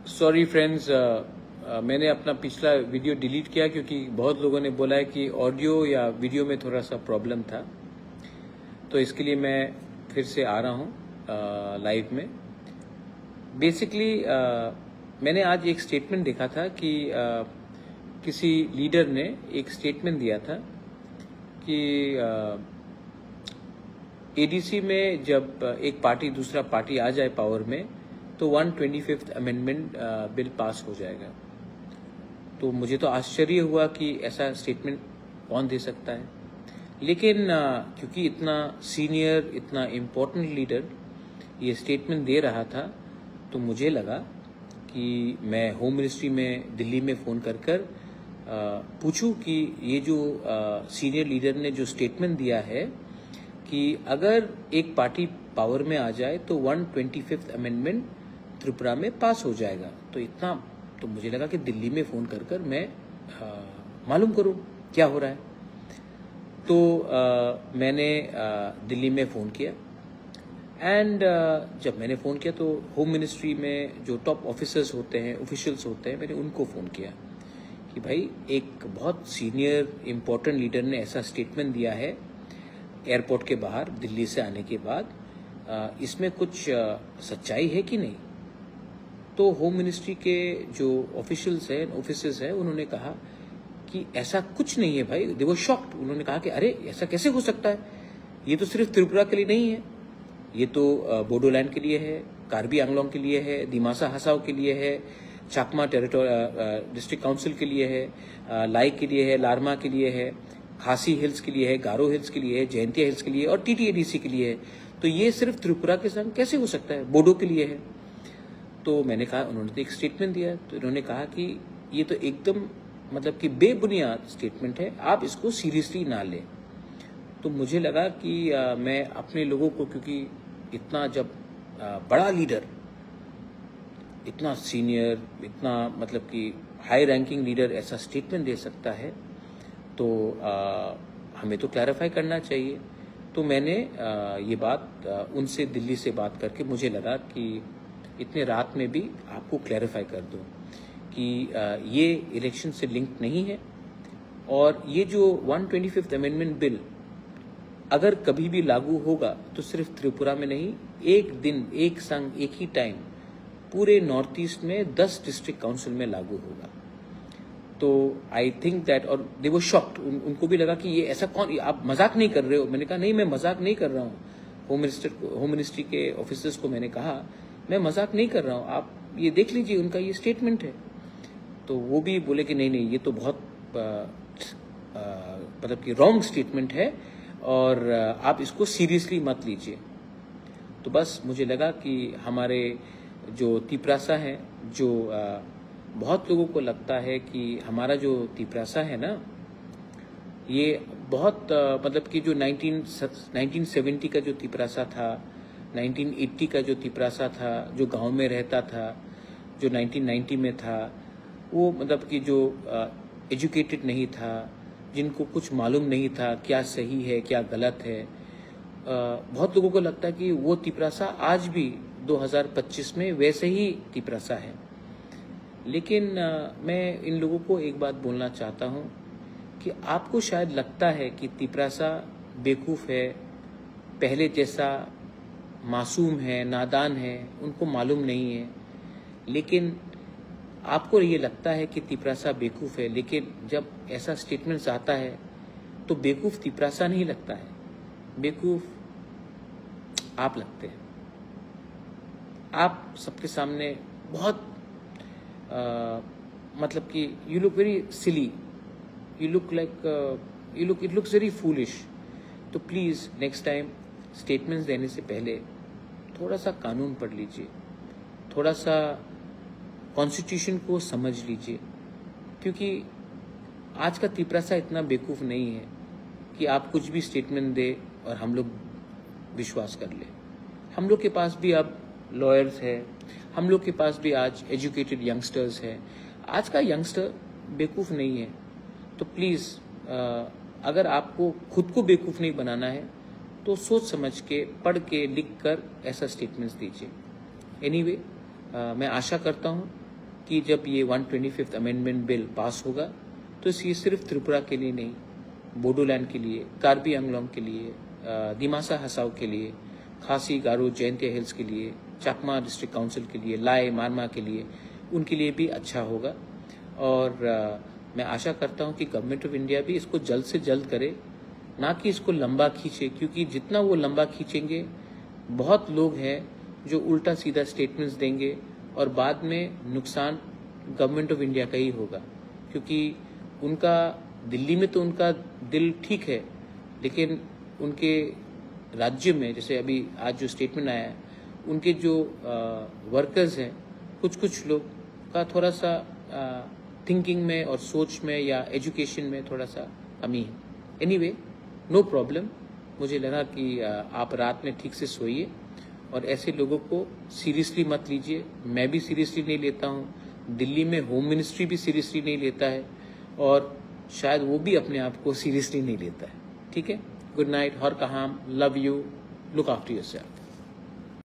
Sorry friends, मैंने अपना पिछला वीडियो डिलीट किया क्योंकि बहुत लोगों ने बोला है कि ऑडियो या वीडियो में थोड़ा सा प्रॉब्लम था। तो इसके लिए मैं फिर से आ रहा हूँ लाइव में। बेसिकली मैंने आज एक स्टेटमेंट देखा था कि किसी लीडर ने एक स्टेटमेंट दिया था कि एडीसी में जब एक पार्टी दूसरा पार्टी आ जाए पावर में तो 125th अमेंडमेंट बिल पास हो जाएगा। तो मुझे तो आश्चर्य हुआ कि ऐसा स्टेटमेंट कौन दे सकता है, लेकिन क्योंकि इतना सीनियर इतना इम्पोर्टेंट लीडर ये स्टेटमेंट दे रहा था तो मुझे लगा कि मैं होम मिनिस्ट्री में दिल्ली में फ़ोन कर पूछूं कि ये जो सीनियर लीडर ने जो स्टेटमेंट दिया है कि अगर एक पार्टी पावर में आ जाए तो 125th अमेंडमेंट त्रिपुरा में पास हो जाएगा। तो मुझे लगा कि दिल्ली में फ़ोन कर मैं मालूम करूं क्या हो रहा है। तो मैंने दिल्ली में फ़ोन किया एंड जब मैंने फ़ोन किया तो होम मिनिस्ट्री में जो टॉप ऑफिसर्स होते हैं, ऑफिशियल्स होते हैं, मैंने उनको फ़ोन किया कि भाई एक बहुत सीनियर इम्पोर्टेंट लीडर ने ऐसा स्टेटमेंट दिया है एयरपोर्ट के बाहर दिल्ली से आने के बाद, इसमें कुछ सच्चाई है कि नहीं। तो होम मिनिस्ट्री के जो ऑफिशियल्स हैं, ऑफिसर्स हैं, उन्होंने कहा कि ऐसा कुछ नहीं है भाई। दे वर शॉक्ड। उन्होंने कहा कि अरे ऐसा कैसे हो सकता है, ये तो सिर्फ त्रिपुरा के लिए नहीं है, ये तो बोडोलैंड के लिए है, कार्बी आंगलोंग के लिए है, दिमासा हसाओ के लिए है, चाकमा डिस्ट्रिक्ट काउंसिल के लिए है, लाई के लिए है, लारमा के लिए है, खासी हिल्स के लिए है, गारो हिल्स के लिए है, जयंतिया हिल्स के लिए और टीटीएडीसी के लिए है। तो ये सिर्फ त्रिपुरा के संग कैसे हो सकता है, बोडो के लिए है। तो मैंने कहा, उन्होंने तो एक स्टेटमेंट दिया, तो इन्होंने कहा कि ये तो एकदम मतलब कि बेबुनियाद स्टेटमेंट है, आप इसको सीरियसली ना लें। तो मुझे लगा कि मैं अपने लोगों को, क्योंकि इतना जब बड़ा लीडर, इतना सीनियर, इतना मतलब कि हाई रैंकिंग लीडर ऐसा स्टेटमेंट दे सकता है तो हमें तो क्लैरिफाई करना चाहिए। तो मैंने ये बात उनसे दिल्ली से बात करके मुझे लगा कि इतने रात में भी आपको क्लैरिफाई कर दूं कि ये इलेक्शन से लिंक नहीं है और ये जो 125th अमेंडमेंट बिल अगर कभी भी लागू होगा तो सिर्फ त्रिपुरा में नहीं, एक दिन एक संग एक ही टाइम पूरे नॉर्थ ईस्ट में 10 डिस्ट्रिक्ट काउंसिल में लागू होगा। तो आई थिंक दैट, और दे वर शॉक्ड, उनको भी लगा कि ये ऐसा कौन, आप मजाक नहीं कर रहे हो। मैंने कहा नहीं, मैं मजाक नहीं कर रहा हूँ। होम मिनिस्ट्री के ऑफिसर्स को मैंने कहा मैं मजाक नहीं कर रहा हूँ, आप ये देख लीजिए, उनका ये स्टेटमेंट है। तो वो भी बोले कि नहीं, ये तो बहुत मतलब कि रॉन्ग स्टेटमेंट है और आप इसको सीरियसली मत लीजिए। तो बस मुझे लगा कि हमारे जो तिपरासा हैं, जो बहुत लोगों को लगता है कि हमारा जो तिपरासा है ना, ये बहुत मतलब कि जो 1970 का जो तिपरासा था, 1980 का जो तिपरासा था, जो गांव में रहता था, जो 1990 में था, वो मतलब कि जो एजुकेटेड नहीं था, जिनको कुछ मालूम नहीं था क्या सही है क्या गलत है, बहुत लोगों को लगता है कि वो तिपरासा आज भी 2025 में वैसे ही तिपरासा है। लेकिन मैं इन लोगों को एक बात बोलना चाहता हूँ कि आपको शायद लगता है कि तिपरासा बेवकूफ़ है, पहले जैसा मासूम है, नादान है, उनको मालूम नहीं है। लेकिन आपको ये लगता है कि तिपरासा बेवकूफ़ है, लेकिन जब ऐसा स्टेटमेंट्स आता है तो बेवकूफ़ तिपरासा नहीं लगता है, बेवकूफ़ आप लगते हैं। आप सबके सामने बहुत मतलब कि you look very silly, you look like it looks very foolish. तो प्लीज़ नेक्स्ट टाइम स्टेटमेंट्स देने से पहले थोड़ा सा कानून पढ़ लीजिए, थोड़ा सा कॉन्स्टिट्यूशन को समझ लीजिए, क्योंकि आज का तिपरासा इतना बेवकूफ़ नहीं है कि आप कुछ भी स्टेटमेंट दे और हम लोग विश्वास कर ले। हम लोग के पास भी अब लॉयर्स है, हम लोग के पास भी आज एजुकेटेड यंगस्टर्स है। आज का यंगस्टर बेवकूफ़ नहीं है। तो प्लीज़ अगर आपको खुद को बेवकूफ़ नहीं बनाना है तो सोच समझ के, पढ़ के, लिख कर ऐसा स्टेटमेंट्स दीजिए। एनीवे, मैं आशा करता हूँ कि जब ये 125th अमेंडमेंट बिल पास होगा तो ये सिर्फ त्रिपुरा के लिए नहीं, बोडोलैंड के लिए, कार्बी आंगलोंग के लिए, दिमासा हसाओ के लिए, खासी गारो जयंतिया हिल्स के लिए, चकमा डिस्ट्रिक्ट काउंसिल के लिए, लाए मारमा के लिए, उनके लिए भी अच्छा होगा। और मैं आशा करता हूं कि गवर्नमेंट ऑफ इंडिया भी इसको जल्द से जल्द करे, ना कि इसको लंबा खींचे, क्योंकि जितना वो लंबा खींचेंगे बहुत लोग हैं जो उल्टा सीधा स्टेटमेंट्स देंगे और बाद में नुकसान गवर्नमेंट ऑफ इंडिया का ही होगा। क्योंकि उनका दिल्ली में तो उनका दिल ठीक है, लेकिन उनके राज्य में जैसे अभी आज जो स्टेटमेंट आया है, उनके जो वर्कर्स हैं कुछ लोग का थोड़ा सा थिंकिंग में और सोच में या एजुकेशन में थोड़ा सा कमी है। Anyway, no problem. मुझे लगा कि आप रात में ठीक से सोइए और ऐसे लोगों को सीरियसली मत लीजिए। मैं भी सीरियसली नहीं लेता हूँ, दिल्ली में होम मिनिस्ट्री भी सीरियसली नहीं लेता है और शायद वो भी अपने आप को सीरियसली नहीं लेता है। ठीक है, गुड नाइट, हर कहाम, love you, look after yourself.